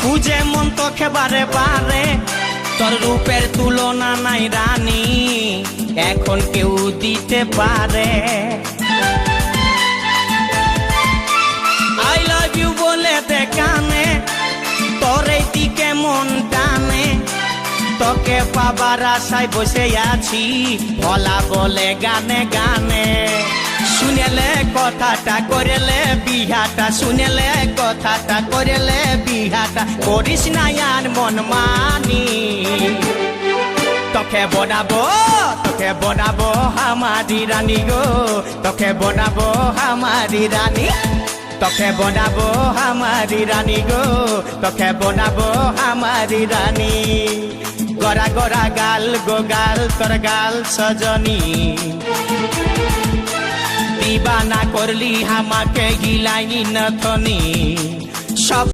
খুঁজে মন তোকে বারে বারে, তোর রূপের তুলনা নাই রানী, এখন কেউ দিতে পারে। আই লাভ ইউ বলে দে কানে, তোর এই দিকে মন টানে, তোকে পাবার আশায় বসে আছি, ভোলা বলে গানে গানে। শুনেলে কথাটা করেলে বিহাটা, শুনেলে কথাটা করেলে বিহাটা, করিস না আর মন মানি। তোকে বনাবো আমারি রানী গো, তোকে বনাবো আমারি রানী, তোকে বনাবো আমারি রানী গো, তোকে বনাবো আমারি রানী। গড়া গড়া গাল গো গাল, তোর গাল সজনী, দিবানা করলি আমাকে গিলাই নথনি। সব